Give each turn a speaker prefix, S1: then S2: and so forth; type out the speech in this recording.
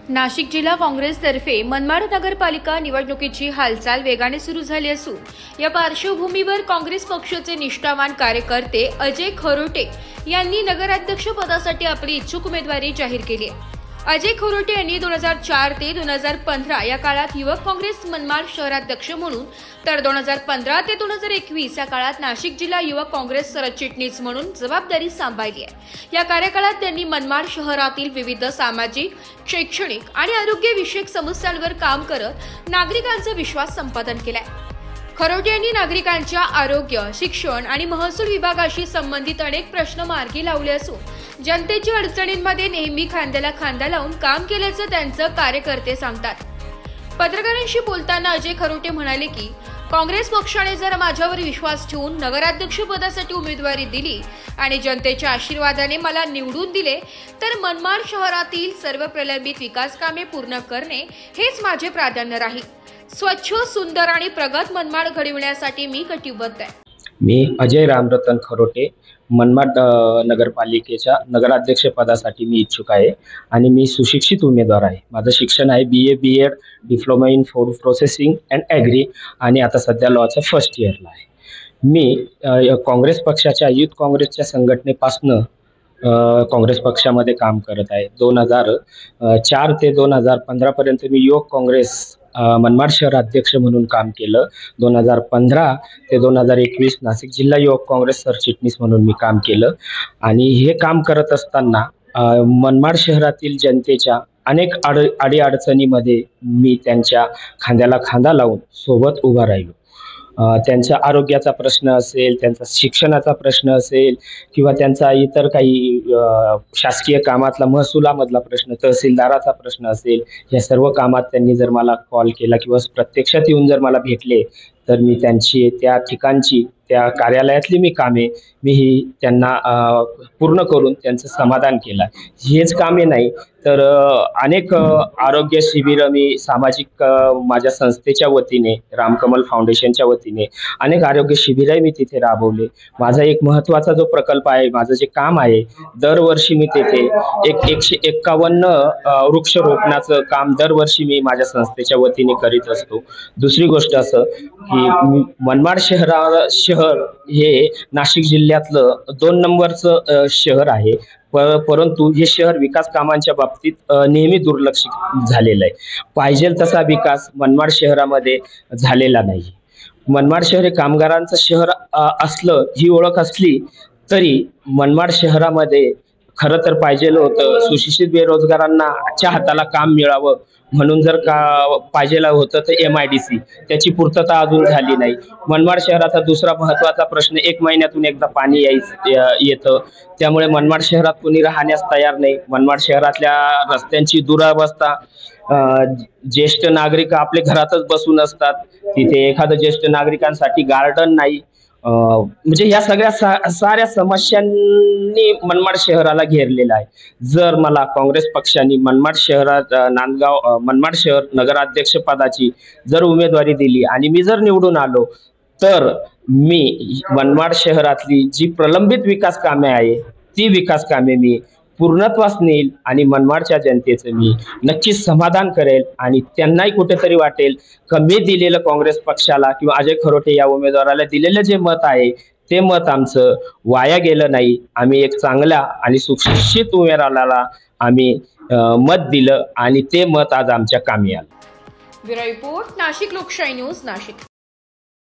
S1: नाशिक जिल्हा काँग्रेसतर्फे मनमाड नगरपालिका निवडणुकीची हालचाल वेगाने सुरू झाली असून या पार्श्वभूमीवर काँग्रेस पक्षाचे निष्ठावान कार्यकर्ते अजय खरोटे यांनी नगराध्यक्ष पदासाठी आपली इच्छुक उमेदवारी जाहीर केली आहे। अजय खरोटे यांनी 2004 ते 2015 या काळात युवक काँग्रेस मनमाड शहराध्यक्ष म्हणून तर 2015 ते 2021 या काळात नाशिक जिल्हा युवक काँग्रेस सरचिटणीस म्हणून जबाबदारी सांभाळली आहे। या कार्यकाळात त्यांनी मनमाड शहरातील विविध सामाजिक, शैक्षणिक आणि आरोग्य विषयक समस्यांवर काम करत नागरिकांचा विश्वास संपादन केलाय। खरोटे यांनी नागरिकांच्या आरोग्य, शिक्षण आणि महसूल विभागाशी संबंधित अनेक प्रश्न मार्गी लावले असून जनतेच्या अडचणींमध्ये नेहमी खांद्याला खांदा लावून काम केल्याचं त्यांचे कार्यकर्ते सांगतात। पत्रकारांशी बोलताना अजय खरोटे म्हणाले की काँग्रेस पक्षाने जर माझ्यावर विश्वास ठेवून नगराध्यक्ष पदासाठी उमेदवारी दिली आणि जनतेच्या आशीर्वादाने मला निवडून दिले तर मनमाड शहरातील सर्व प्रलंबित विकास कामे पूर्ण करणे हेच माझे प्राधान्य राहील। स्वच्छ, सुंदर आणि प्रगत मनमाड घडविण्यासाठी मी कटिबद्ध आहे।
S2: मी अजय रामरतन खरोटे मनमाड नगरपालिकेच्या नगराध्यक्ष पदासाठी मी इच्छुक आहे आणि मी सुशिक्षित उमेदवार आहे। माझं शिक्षण आहे BA B.Ed diploma in food processing and agri आणि आता सध्या लॉच्या फर्स्ट इयरला आहे। मी काँग्रेस पक्षाच्या युथ काँग्रेसच्या संघटनेपासून काँग्रेस पक्षामध्ये काम करत आहे। 2004 ते 2015 पर्यंत मी युवक काँग्रेस मनमाड शहर अध्यक्ष म्हणून काम केलं। 2015 ते 2021 नाशिक जिल्हा युवक काँग्रेस सरचिटणीस म्हणून मी काम केलं आणि हे काम करत असताना मनमाड शहरातील जनतेच्या अनेक अडीअडचणीमध्ये मी त्यांच्या खांद्याला खांदा लावून सोबत उभा राहिलो। त्यांच्या आरोग्याचा प्रश्न असेल, त्यांचा शिक्षणाचा प्रश्न असेल किंवा त्यांचा इतर काही शासकीय कामातला महसुलामधला प्रश्न, तहसीलदाराचा प्रश्न असेल, या सर्व कामात त्यांनी जर मला कॉल केला किंवा प्रत्यक्षात येऊन जर मला भेटले तर मी त्यांची त्या ठिकाणची त्या कार्यालयातली मी कामे ही त्यांना पूर्ण करून त्यांचं समाधान केलं। हेच कामे नाही तर अनेक आरोग्य शिबिरं मी सामाजिक माझ्या संस्थेच्या वतीने, रामकमल फाउंडेशनच्या वतीने अनेक आरोग्य शिबिरं मी तिथे राबवले। माझा एक महत्त्वाचा जो प्रकल्प आहे, माझं जे काम आहे, दरवर्षी मी तिथे 151 वृक्ष रोपणाचं काम दरवर्षी मी माझ्या संस्थेच्या वतीने करीत असतो। दुसरी गोष्ट असं की मनमाड शहर हे नाशिक जिल्ह्यातलं 2 नंबरचं शहर आहे, परंतु हे शहर विकास कामांच्या बाबतीत नेहमी दुर्लक्षित झालेलं आहे। पाहिजे तसा विकास मनमाड शहरामध्ये झालेला नाही। मनमाड शहर हे कामगारांचं शहर असलं, ही ओळख असली तरी मनमाड शहरामध्ये खरं तर पाहिजे होतं सुशिक्षित बेरोजगारांना च्या हाताला काम मिळावं म्हणून जर का पाहिजे होतं तर MIDC, त्याची पूर्तता अजून झाली नाही। मनमाड शहराचा दुसरा महत्त्वाचा प्रश्न 1 महिन्यातून एकदा पाणी येतं, त्यामुळे मनमाड शहरात कोणी राहण्यास तयार नाही। मनमाड शहरातल्या रस्त्यांची दुरावस्था, ज्येष्ठ नागरिक आपले घरातच बसून असतात, तिथे एखादं ज्येष्ठ नागरिकांसाठी गार्डन नाही, म्हणजे या सगळ्या साऱ्या समस्यांनी मनमाड शहराला घेरलेला आहे। जर मला काँग्रेस पक्षाने मनमाड शहरात मनमाड शहर नगराध्यक्ष पदाची जर उमेदवारी दिली आणि मी जर निवडून आलो तर मी मनमाड शहरातली जी प्रलंबित विकास कामे आहे ती विकास कामे मी पूर्णत्वास नेईल आणि मनमाडच्या जनतेचं मी नक्कीच समाधान करेल आणि त्यांनाही कुठेतरी वाटेल की मी दिलेलं काँग्रेस पक्षाला किंवा अजय खरोटे या उमेदवाराला दिलेलं जे मत आहे ते मत आमचं वाया गेलं नाही। आम्ही एक चांगल्या आणि सुशिक्षित उमेदवाराला आम्ही मत दिलं आणि ते मत आज आमच्या कामी आलं।
S1: ब्युरो रिपोर्ट, नाशिक लोकशाही न्यूज, नाशिक।